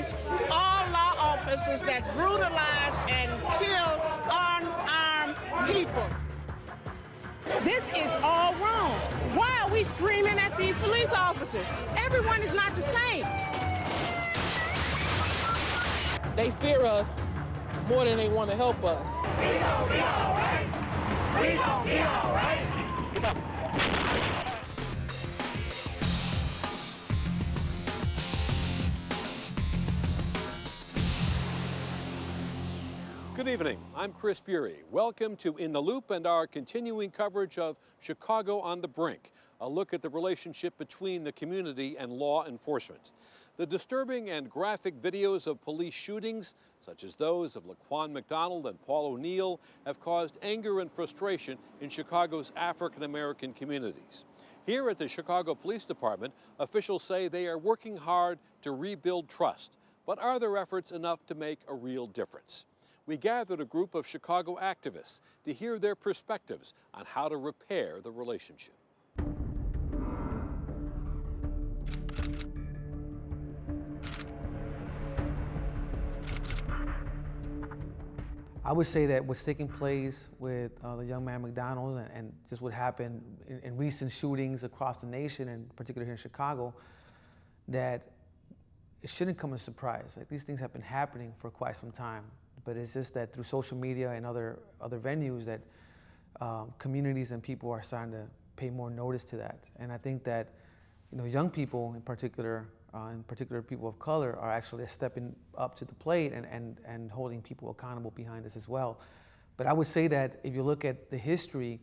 police are law officers that brutalize and kill unarmed people. This is all wrong. Why are we screaming at these police officers? Everyone is not the same. They fear us more than they want to help us. We gon' be all right. We gon' be all right. Good evening, I'm Chris Bury. Welcome to In the Loop and our continuing coverage of Chicago on the Brink, a look at the relationship between the community and law enforcement. The disturbing and graphic videos of police shootings, such as those of Laquan McDonald and Paul O'Neill, have caused anger and frustration in Chicago's African-American communities. Here at the Chicago Police Department, officials say they are working hard to rebuild trust. But are their efforts enough to make a real difference? We gathered a group of Chicago activists to hear their perspectives on how to repair the relationship. I would say that what's taking place with the young man McDonald and just what happened in recent shootings across the nation, and particularly here in Chicago, that it shouldn't come as a surprise. Like, these things have been happening for quite some time, but it's just that through social media and other venues that communities and people are starting to pay more notice to that. And I think that, you know, young people in particular people of color are actually stepping up to the plate and holding people accountable behind this as well. But I would say that if you look at the history,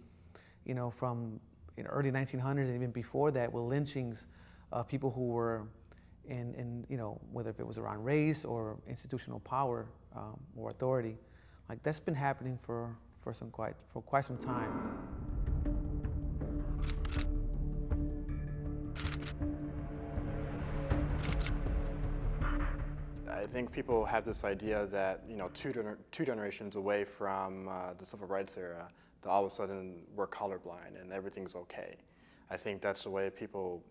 you know, from in early 1900s and even before that, with lynchings of people who were in you know, whether if it was around race or institutional power or authority, like, that's been happening for quite some time. I think people have this idea that, you know, two generations away from the civil rights era, that all of a sudden we're colorblind and everything's okay. I think that's the way people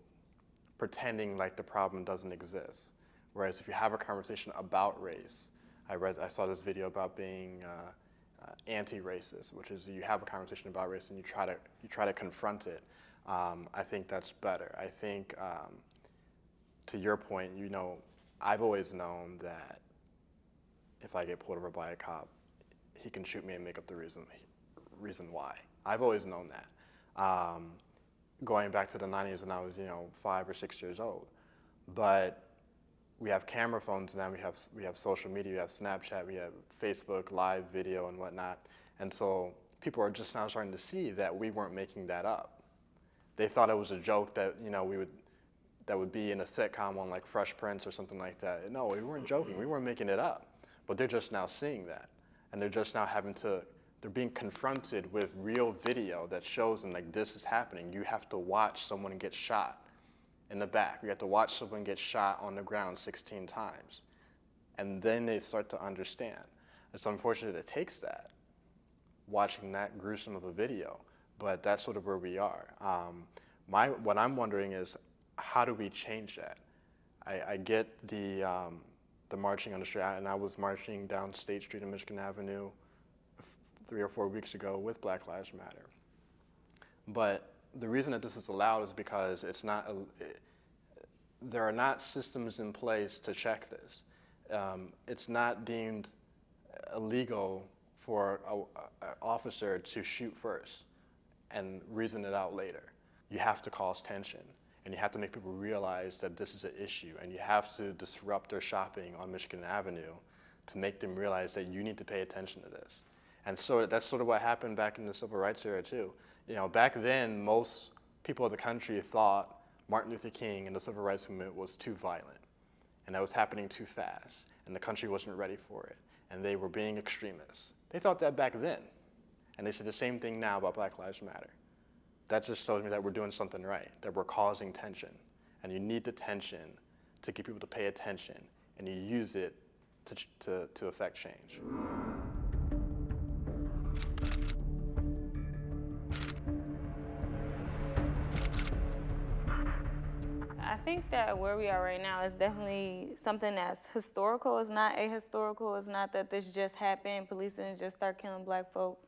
pretending like the problem doesn't exist. Whereas if you have a conversation about race, I saw this video about being anti-racist, which is you have a conversation about race and you try to confront it. I think that's better. I think to your point, you know, I've always known that if I get pulled over by a cop, he can shoot me and make up the reason why. I've always known that. Going back to the 90s when I was, you know, 5 or 6 years old. But we have camera phones now, we have social media, we have Snapchat, we have Facebook, live video and whatnot. And so people are just now starting to see that we weren't making that up. They thought it was a joke that, you know, that would be in a sitcom on like Fresh Prince or something like that. No, we weren't joking, we weren't making it up. But they're just now seeing that. And they're just now they're being confronted with real video that shows them, like, this is happening. You have to watch someone get shot in the back. You have to watch someone get shot on the ground 16 times. And then they start to understand. It's unfortunate it takes that, watching that gruesome of a video, but that's sort of where we are. What I'm wondering is, how do we change that? I get the marching on the street, and I was marching down State Street and Michigan Avenue 3 or 4 weeks ago with Black Lives Matter. But the reason that this is allowed is because there are not systems in place to check this. It's not deemed illegal for an officer to shoot first and reason it out later. You have to cause tension. And you have to make people realize that this is an issue, and you have to disrupt their shopping on Michigan Avenue to make them realize that you need to pay attention to this. And so that's sort of what happened back in the civil rights era too. You know, back then, most people in the country thought Martin Luther King and the civil rights movement was too violent, and that was happening too fast, and the country wasn't ready for it, and they were being extremists. They thought that back then, and they said the same thing now about Black Lives Matter. That just shows me that we're doing something right, that we're causing tension. And you need the tension to get people to pay attention, and you use it to affect change. I think that where we are right now is definitely something that's historical. It's not ahistorical. It's not that this just happened. Police didn't just start killing black folks.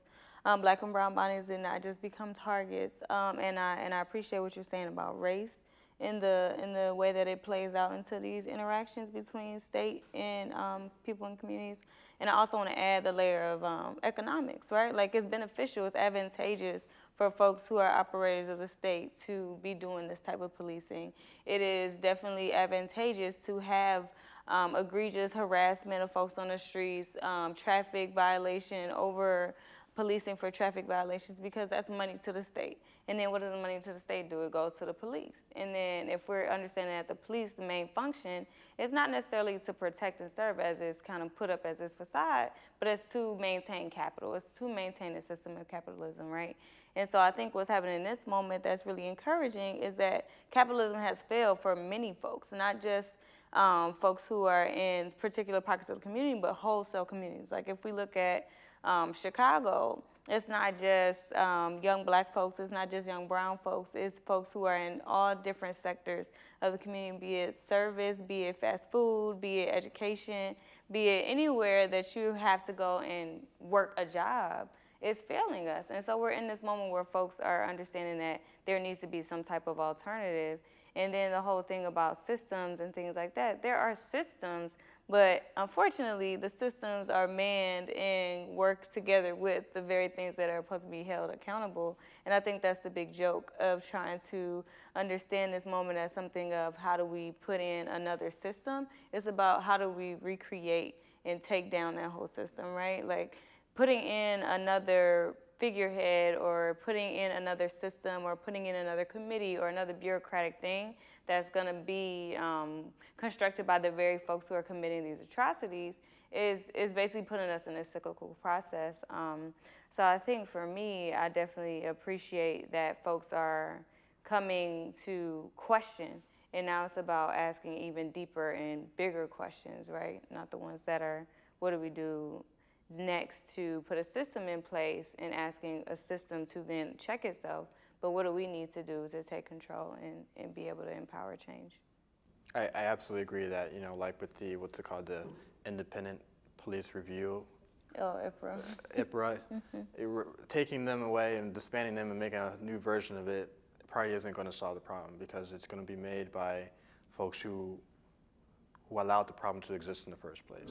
Black and brown bodies did not just become targets. And I appreciate what you're saying about race in the way that it plays out into these interactions between state and people in communities. And I also want to add the layer of economics, right? Like, it's beneficial, it's advantageous for folks who are operators of the state to be doing this type of policing. It is definitely advantageous to have egregious harassment of folks on the streets, traffic violation, over policing for traffic violations, because that's money to the state. And then what does the money to the state do? It goes to the police. And then if we're understanding that the police, the main function is not necessarily to protect and serve, as it's kind of put up as this facade, but it's to maintain capital. It's to maintain the system of capitalism, right? And so I think what's happening in this moment that's really encouraging is that capitalism has failed for many folks, not just folks who are in particular pockets of the community, but wholesale communities. Like, if we look at Chicago, it's not just young black folks, it's not just young brown folks, it's folks who are in all different sectors of the community, be it service, be it fast food, be it education, be it anywhere that you have to go and work a job. Is failing us. And so we're in this moment where folks are understanding that there needs to be some type of alternative. And then the whole thing about systems and things like that, there are systems, but unfortunately the systems are manned and work together with the very things that are supposed to be held accountable. And I think that's the big joke of trying to understand this moment as something of how do we put in another system. It's about how do we recreate and take down that whole system, right? Like, putting in another figurehead or putting in another system or putting in another committee or another bureaucratic thing that's going to be constructed by the very folks who are committing these atrocities is basically putting us in a cyclical process. So I think for me, I definitely appreciate that folks are coming to question, and now it's about asking even deeper and bigger questions, right? Not the ones that are, what do we do next to put a system in place and asking a system to then check itself, but what do we need to do to take control and be able to empower change? I absolutely agree that, like with the, what's it called, the Independent Police Review. Oh, IPRA. IPRA. Taking them away and disbanding them and making a new version of it probably isn't going to solve the problem, because it's going to be made by folks who allowed the problem to exist in the first place.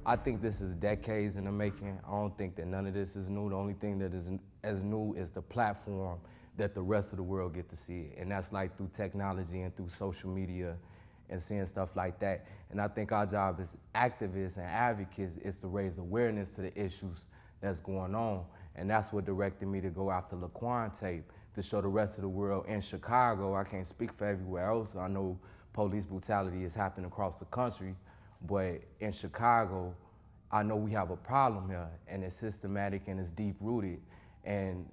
I think this is decades in the making. I don't think that none of this is new. The only thing that is as new is the platform that the rest of the world get to see it. And that's like through technology and through social media and seeing stuff like that. And I think our job as activists and advocates is to raise awareness to the issues that's going on. And that's what directed me to go after Laquan tape, to show the rest of the world. In Chicago, I can't speak for everywhere else. I know police brutality is happening across the country, but in Chicago, I know we have a problem here, and it's systematic and it's deep rooted. And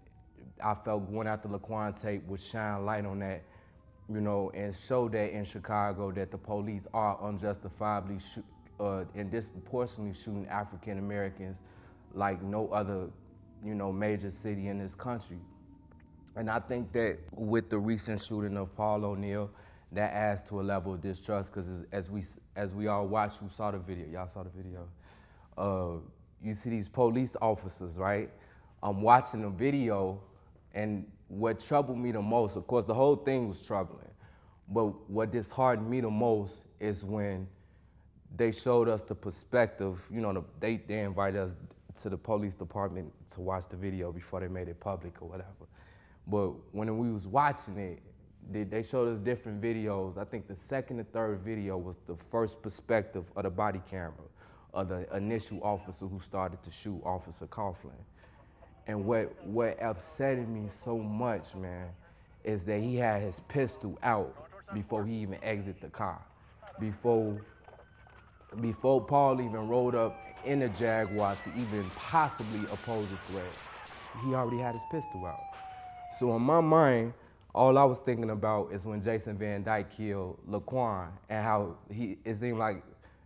I felt going after Laquan tape would shine light on that, and show that in Chicago that the police are unjustifiably and disproportionately shooting African Americans like no other, major city in this country. And I think that with the recent shooting of Paul O'Neal, that adds to a level of distrust, because as we all watch, who saw the video, y'all saw the video, you see these police officers, right? I'm watching the video, and what troubled me the most, of course the whole thing was troubling, but what disheartened me the most is when they showed us the perspective, they invited us to the police department to watch the video before they made it public or whatever. But when we was watching it, they showed us different videos. I think the second and third video was the first perspective of the body camera of the initial officer who started to shoot Officer Coughlin. And what upsetted me so much, man, is that he had his pistol out before he even exited the car. Before Paul even rolled up in the Jaguar to even possibly oppose a threat, he already had his pistol out. So in my mind, all I was thinking about is when Jason Van Dyke killed Laquan, and how it seemed like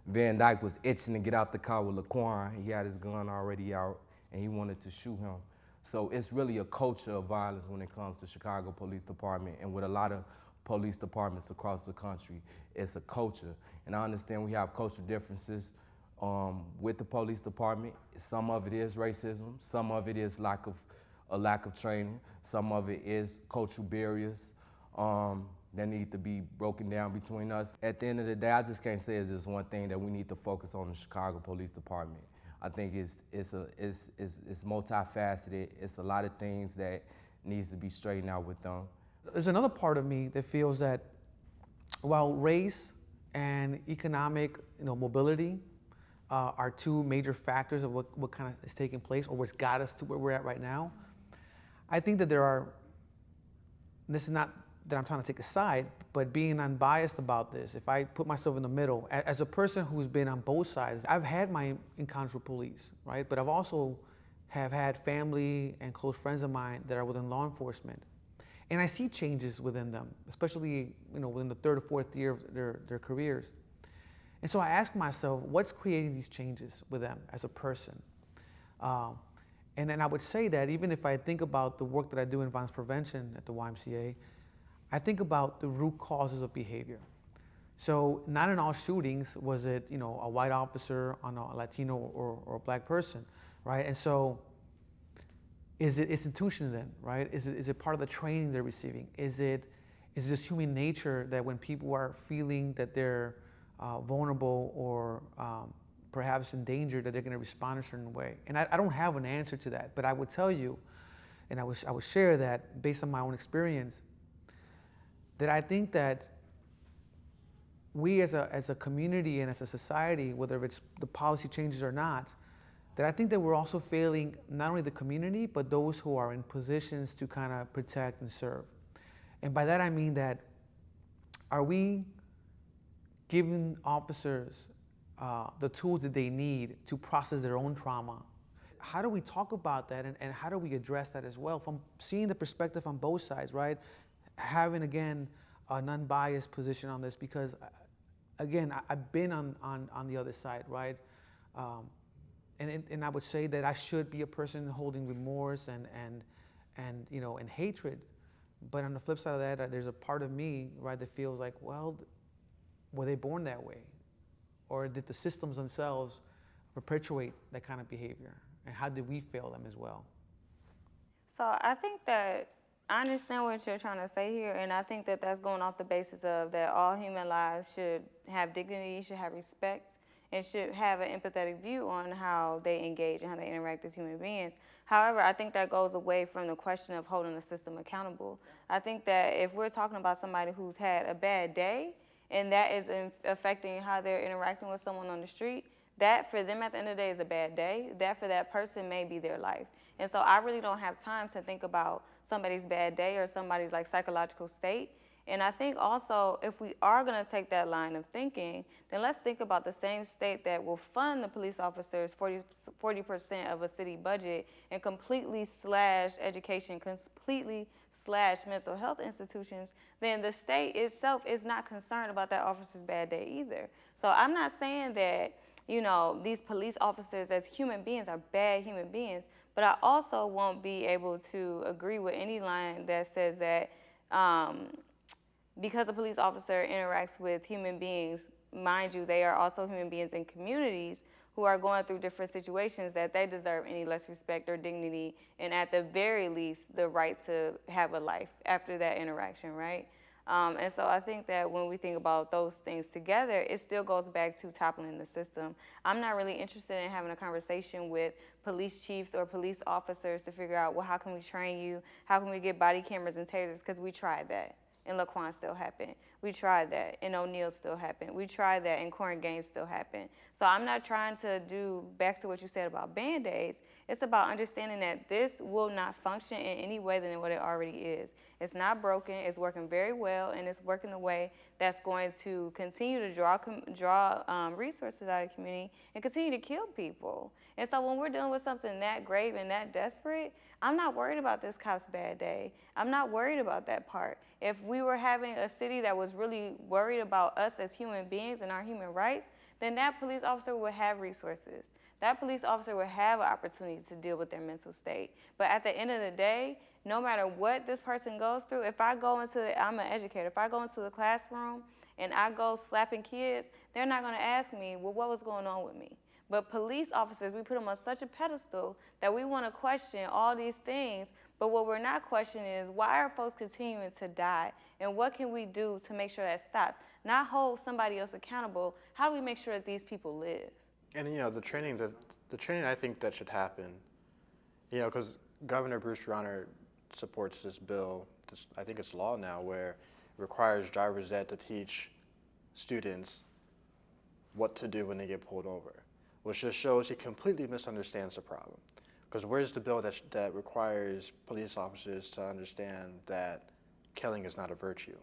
Van Dyke was itching to get out the car with Laquan. He had his gun already out, and he wanted to shoot him. So it's really a culture of violence when it comes to Chicago Police Department, and with a lot of police departments across the country, it's a culture. And I understand we have cultural differences with the police department. Some of it is racism, some of it is a lack of training, some of it is cultural barriers that need to be broken down between us. At the end of the day, I just can't say it's just one thing that we need to focus on in the Chicago Police Department. I think it's multifaceted. It's a lot of things that needs to be straightened out with them. There's another part of me that feels that while race and economic mobility are two major factors of what kind of is taking place or what's got us to where we're at right now, I think that there are, and this is not that I'm trying to take a side, but being unbiased about this, if I put myself in the middle, as a person who's been on both sides, I've had my encounters with police, right? But I've also have had family and close friends of mine that are within law enforcement. And I see changes within them, especially within the third or fourth year of their careers. And so I ask myself, what's creating these changes with them as a person? And then I would say that even if I think about the work that I do in violence prevention at the YMCA, I think about the root causes of behavior. So not in all shootings was it a white officer on a Latino or a black person, right? And so is it institution then, right? Is it part of the training they're receiving? Is this human nature that when people are feeling that they're vulnerable or perhaps in danger, that they're going to respond a certain way? And I don't have an answer to that, but I would tell you, and I would share that based on my own experience, that I think that we as a community and as a society, whether it's the policy changes or not, that I think that we're also failing not only the community, but those who are in positions to kind of protect and serve. And by that I mean that, are we giving officers the tools that they need to process their own trauma? How do we talk about that, and how do we address that as well? From seeing the perspective on both sides, right? Having, again, an unbiased position on this, because, again, I've been on the other side, right? And I would say that I should be a person holding remorse and hatred. But on the flip side of that, there's a part of me, right, that feels like, well, were they born that way? Or did the systems themselves perpetuate that kind of behavior? And how did we fail them as well? So I think that I understand what you're trying to say here, and I think that that's going off the basis of that all human lives should have dignity, should have respect, and should have an empathetic view on how they engage and how they interact as human beings. However, I think that goes away from the question of holding the system accountable. I think that if we're talking about somebody who's had a bad day, and that is affecting how they're interacting with someone on the street, that for them at the end of the day is a bad day. That for that person may be their life. And so I really don't have time to think about somebody's bad day or somebody's psychological state. And I think also if we are going to take that line of thinking, then let's think about the same state that will fund the police officers 40% of a city budget and completely slash education, completely slash mental health institutions, then the state itself is not concerned about that officer's bad day either. So I'm not saying that, these police officers as human beings are bad human beings, but I also won't be able to agree with any line that says that because a police officer interacts with human beings, mind you, they are also human beings in communities who are going through different situations, that they deserve any less respect or dignity, and at the very least, the right to have a life after that interaction, right? And so I think that when we think about those things together, it still goes back to toppling the system. I'm not really interested in having a conversation with police chiefs or police officers to figure out, well, how can we train you? How can we get body cameras and tasers? Because we tried that, and Laquan still happened. We tried that, and O'Neal still happened. We tried that, and Corn Gaines still happened. So I'm not trying to do back to what you said about Band-Aids. It's about understanding that this will not function in any way than what it already is. It's not broken, it's working very well, and it's working the way that's going to continue to draw resources out of the community and continue to kill people. And so when we're dealing with something that grave and that desperate, I'm not worried about this cop's bad day. I'm not worried about that part. If we were having a city that was really worried about us as human beings and our human rights, then that police officer will have resources. That police officer will have an opportunity to deal with their mental state. But at the end of the day, no matter what this person goes through, if I go into, I'm an educator, if I go into the classroom and I go slapping kids, they're not gonna ask me, well, what was going on with me? But police officers, we put them on such a pedestal that we wanna question all these things, but what we're not questioning is why are folks continuing to die? And what can we do to make sure that stops? Not hold somebody else accountable, how do we make sure that these people live? And the training I think that should happen, because Governor Bruce Rauner supports this bill, I think it's law now, where it requires driver's ed to teach students what to do when they get pulled over, which just shows he completely misunderstands the problem. Because where's the bill that requires police officers to understand that killing is not a virtue,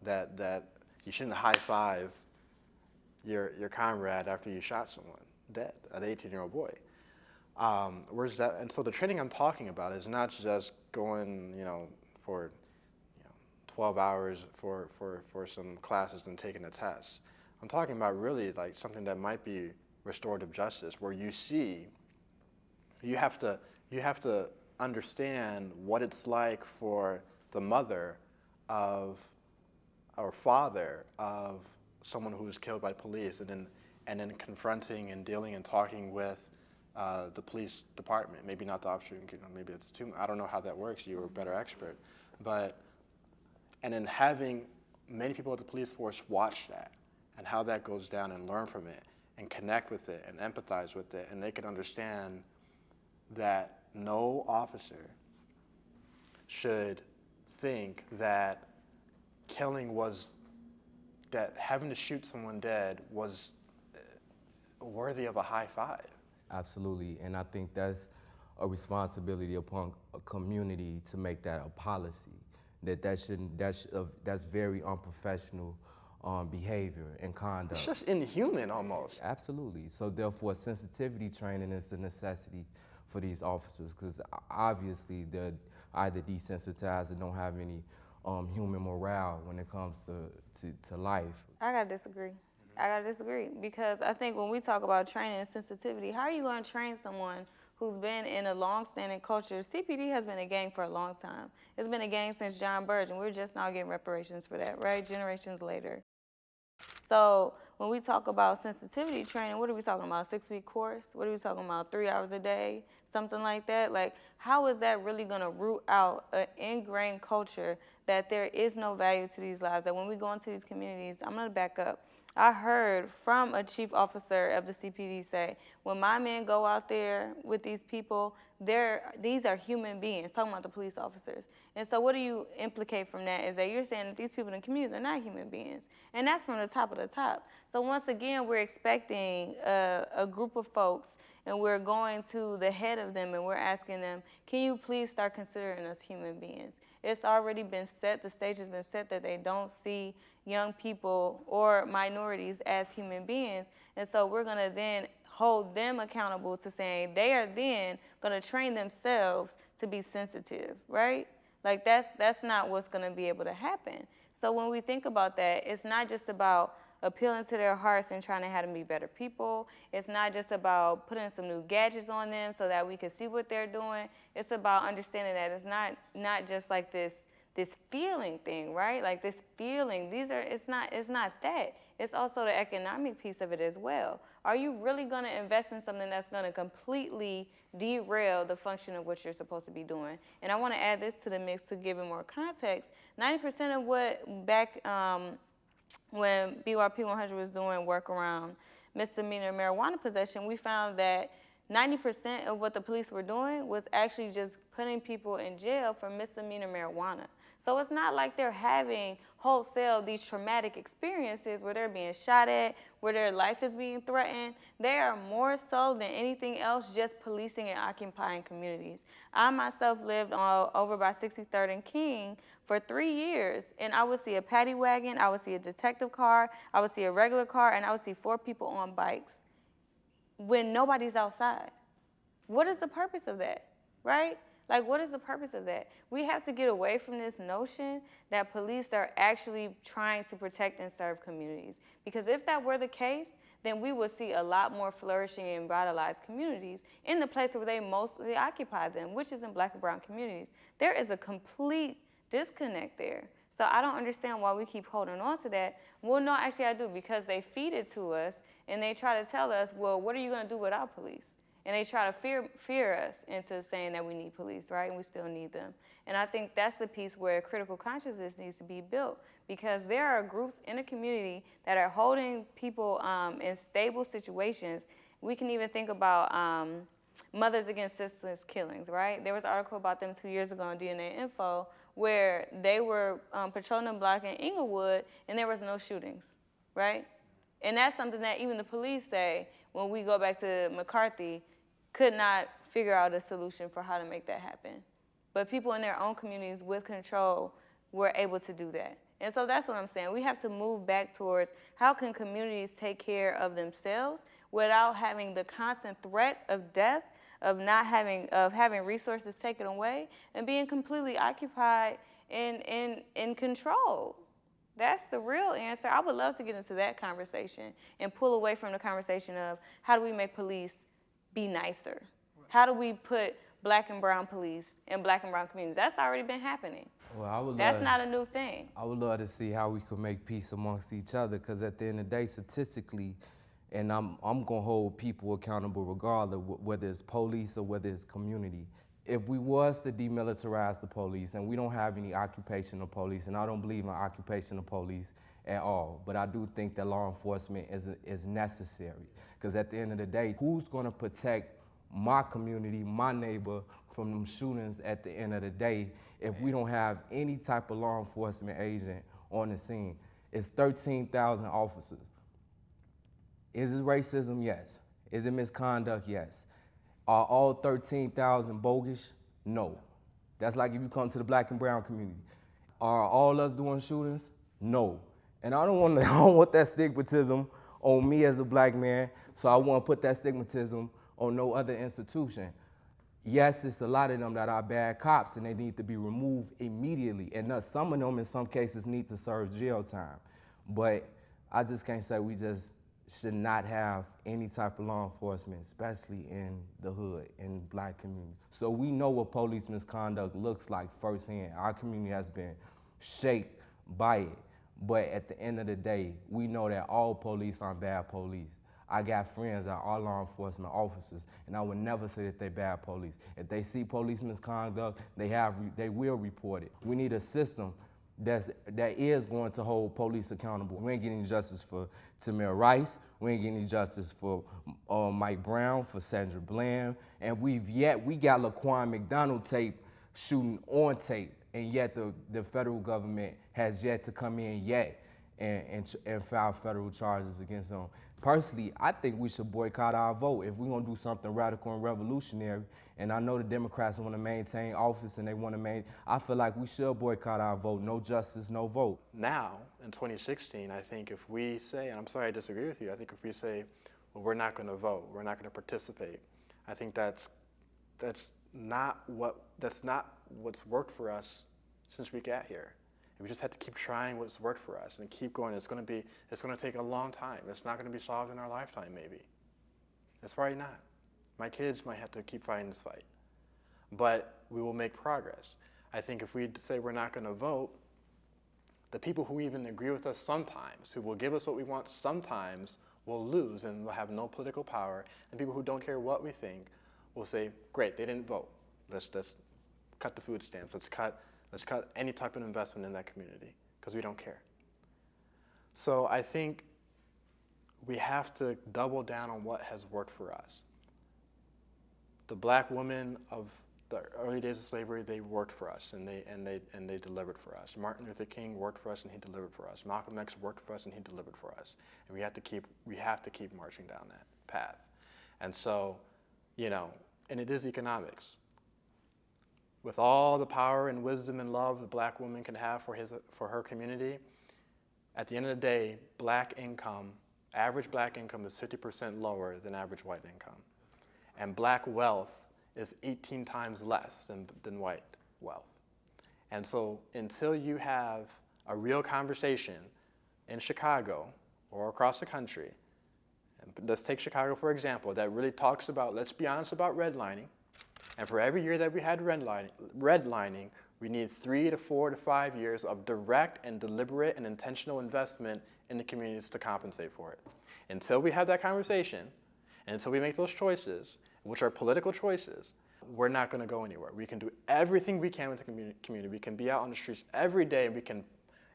that you shouldn't high five your comrade after you shot someone dead, an 18-year-old boy. Where's that? And so the training I'm talking about is not just going, for 12 hours for some classes and taking a test. I'm talking about really like something that might be restorative justice, where you have to understand what it's like for the mother of or father of someone who was killed by police, and then confronting and dealing and talking with the police department. Maybe not the officer, maybe it's too, I don't know how that works, you're a better expert. And then having many people at the police force watch that and how that goes down and learn from it and connect with it and empathize with it, and they can understand that no officer should think that that having to shoot someone dead was worthy of a high five. Absolutely, and I think that's a responsibility upon a community to make that a policy. That's very unprofessional behavior and conduct. It's just inhuman almost. Absolutely. So therefore, sensitivity training is a necessity for these officers, because obviously they're either desensitized or don't have any human morale when it comes to life. I gotta disagree because I think when we talk about training and sensitivity, how are you gonna train someone who's been in a long-standing culture? CPD has been a gang for a long time. It's been a gang since John Burge, and we're just now getting reparations for that, right? Generations later. So when we talk about sensitivity training, what are we talking about? A 6-week course? What are we talking about? 3 hours a day? Something like that? Like, how is that really gonna root out an ingrained culture that there is no value to these lives? That when we go into these communities, I'm gonna back up. I heard from a chief officer of the CPD say, when my men go out there with these people, these are human beings, talking about the police officers. And so what do you implicate from that is that you're saying that these people in the community are not human beings. And that's from the top of the top. So once again, we're expecting a group of folks, and we're going to the head of them and we're asking them, can you please start considering us human beings? It's already been set, the stage has been set that they don't see young people or minorities as human beings. And so we're gonna then hold them accountable to saying they are then gonna train themselves to be sensitive, right? Like that's not what's gonna be able to happen. So when we think about that, it's not just about appealing to their hearts and trying to have them be better people. It's not just about putting some new gadgets on them so that we can see what they're doing. It's about understanding that it's not just like this feeling thing, right? Like this feeling, it's not that. It's also the economic piece of it as well. Are you really gonna invest in something that's gonna completely derail the function of what you're supposed to be doing? And I wanna add this to the mix to give it more context. 90% of what back, when BYP 100 was doing work around misdemeanor marijuana possession, we found that 90% of what the police were doing was actually just putting people in jail for misdemeanor marijuana. So it's not like they're having wholesale these traumatic experiences where they're being shot at, where their life is being threatened. They are more so than anything else just policing and occupying communities. I myself lived over by 63rd and King for 3 years, and I would see a paddy wagon, I would see a detective car, I would see a regular car, and I would see 4 people on bikes when nobody's outside. What is the purpose of that, right? Like, what is the purpose of that? We have to get away from this notion that police are actually trying to protect and serve communities. Because if that were the case, then we would see a lot more flourishing and revitalized communities in the place where they mostly occupy them, which is in Black and brown communities. There is a complete disconnect there. So I don't understand why we keep holding on to that. Well, no, actually I do, because they feed it to us and they try to tell us, well, what are you gonna do without police? And they try to fear us into saying that we need police, right? And we still need them. And I think that's the piece where critical consciousness needs to be built, because there are groups in a community that are holding people in stable situations. We can even think about mothers against senseless killings, right? There was an article about them 2 years ago on DNA Info where they were patrolling the block in Inglewood and there was no shootings, right? And that's something that even the police say, when we go back to McCarthy, could not figure out a solution for how to make that happen. But people in their own communities with control were able to do that. And so that's what I'm saying. We have to move back towards how can communities take care of themselves without having the constant threat of death, of having resources taken away, and being completely occupied in control. That's the real answer. I would love to get into that conversation and pull away from the conversation of how do we make police be nicer? How do we put Black and brown police in Black and brown communities? That's already been happening. Well, That's not a new thing. I would love to see how we could make peace amongst each other, because at the end of the day, statistically, and I'm gonna hold people accountable regardless, whether it's police or whether it's community. If we was to demilitarize the police, and we don't have any occupational police, and I don't believe in occupational police at all, but I do think that law enforcement is necessary. Because at the end of the day, who's gonna protect my community, my neighbor, from them shootings at the end of the day if we don't have any type of law enforcement agent on the scene? It's 13,000 officers. Is it racism? Yes. Is it misconduct? Yes. Are all 13,000 bogus? No. That's like if you come to the Black and brown community. Are all us doing shootings? No. And I don't want that stigmatism on me as a Black man, so I want to put that stigmatism on no other institution. Yes, it's a lot of them that are bad cops and they need to be removed immediately. And some of them in some cases need to serve jail time. But I just can't say we just should not have any type of law enforcement, especially in the hood, in Black communities. So we know what police misconduct looks like firsthand. Our community has been shaped by it. But at the end of the day, we know that all police aren't bad police. I got friends that are law enforcement officers, and I would never say that they're bad police. If they see police misconduct, they will report it. We need a system that is going to hold police accountable. We ain't getting justice for Tamir Rice. We ain't getting justice for Mike Brown, for Sandra Bland. And we got Laquan McDonald tape shooting on tape, and yet the federal government has yet to come in yet and file federal charges against them. Personally, I think we should boycott our vote if we're gonna do something radical and revolutionary. And I know the Democrats want to maintain office and they want to I feel like we should boycott our vote. No justice, no vote. Now, in 2016, I think if we say, and I'm sorry I disagree with you, I think if we say, well, we're not gonna vote, we're not gonna participate, I think that's not what's worked for us since we got here. We just have to keep trying what's worked for us and keep going. It's going to take a long time. It's not going to be solved in our lifetime, maybe. It's probably not. My kids might have to keep fighting this fight. But we will make progress. I think if we say we're not going to vote, the people who even agree with us sometimes, who will give us what we want sometimes, will lose and will have no political power. And people who don't care what we think will say, great, they didn't vote. Let's cut the food stamps. Let's cut any type of investment in that community because we don't care. So I think we have to double down on what has worked for us. The Black women of the early days of slavery, they worked for us and they delivered for us. Martin Luther King worked for us and he delivered for us. Malcolm X worked for us and he delivered for us. And we have to keep marching down that path. And so, and it is economics. With all the power and wisdom and love the Black woman can have for her community, at the end of the day, average Black income is 50% lower than average white income. And Black wealth is 18 times less than white wealth. And so until you have a real conversation in Chicago or across the country, let's take Chicago for example, that really talks about, let's be honest about redlining. And for every year that we had redlining, we need 3 to 4 to 5 years of direct and deliberate and intentional investment in the communities to compensate for it. Until we have that conversation, and until we make those choices, which are political choices, we're not going to go anywhere. We can do everything we can with the community. We can be out on the streets every day,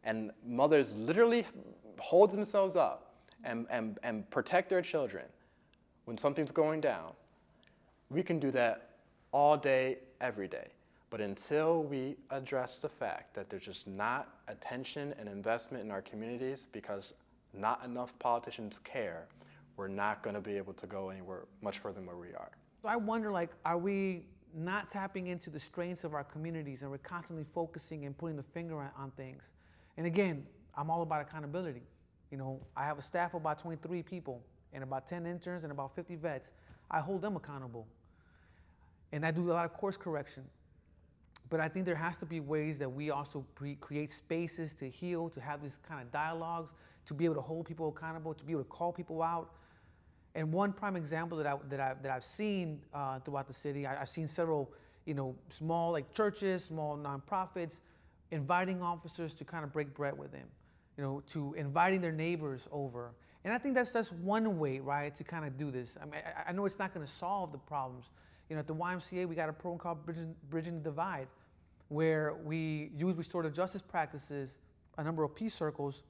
and mothers literally hold themselves up and protect their children when something's going down. We can do that all day, every day. But until we address the fact that there's just not attention and investment in our communities because not enough politicians care, we're not going to be able to go anywhere much further than where we are. I wonder, like, are we not tapping into the strengths of our communities, and we're constantly focusing and putting the finger on things? And again, I'm all about accountability. You know, I have a staff of about 23 people and about 10 interns and about 50 vets. I hold them accountable. And I do a lot of course correction. But I think there has to be ways that we also create spaces to heal, to have these kind of dialogues, to be able to hold people accountable, to be able to call people out. And one prime example that I've seen throughout the city, I've seen several, small like churches, small nonprofits, inviting officers to kind of break bread with them, to inviting their neighbors over. And I think that's one way, right, to kind of do this. I mean, I know it's not going to solve the problems. At the YMCA, we got a program called Bridging the Divide, where we use restorative justice practices, a number of peace circles,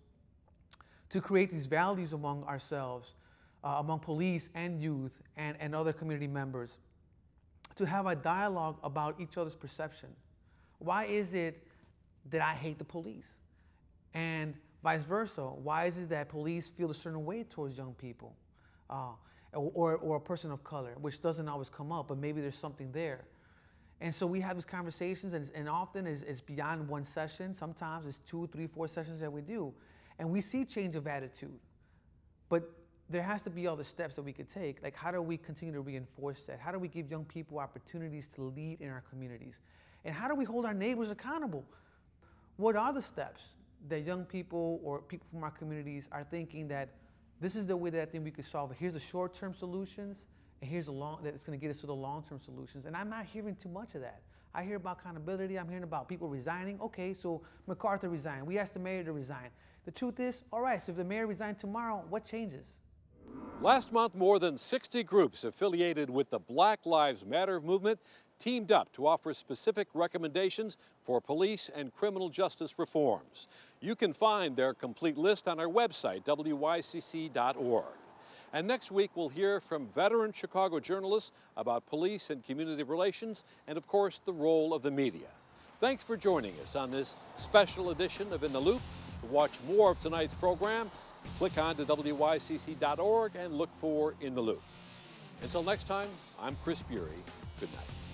to create these values among ourselves, among police and youth and other community members, to have a dialogue about each other's perception. Why is it that I hate the police? And vice versa. Why is it that police feel a certain way towards young people? Or a person of color, which doesn't always come up, but maybe there's something there. And so we have these conversations, and often it's beyond one session. Sometimes it's 2, 3, 4 sessions that we do. And we see change of attitude. But there has to be other steps that we could take. Like, how do we continue to reinforce that? How do we give young people opportunities to lead in our communities? And how do we hold our neighbors accountable? What are the steps that young people or people from our communities are thinking that this is the way that I think we could solve it? Here's the short-term solutions, and here's that it's going to get us to the long-term solutions. And I'm not hearing too much of that. I hear about accountability. I'm hearing about people resigning. Okay, so MacArthur resigned. We asked the mayor to resign. The truth is, all right, so if the mayor resigned tomorrow, what changes? Last month, more than 60 groups affiliated with the Black Lives Matter movement teamed up to offer specific recommendations for police and criminal justice reforms. You can find their complete list on our website, wycc.org. And next week, we'll hear from veteran Chicago journalists about police and community relations and, of course, the role of the media. Thanks for joining us on this special edition of In the Loop. To watch more of tonight's program, click on to wycc.org and look for In the Loop. Until next time, I'm Chris Bury. Good night.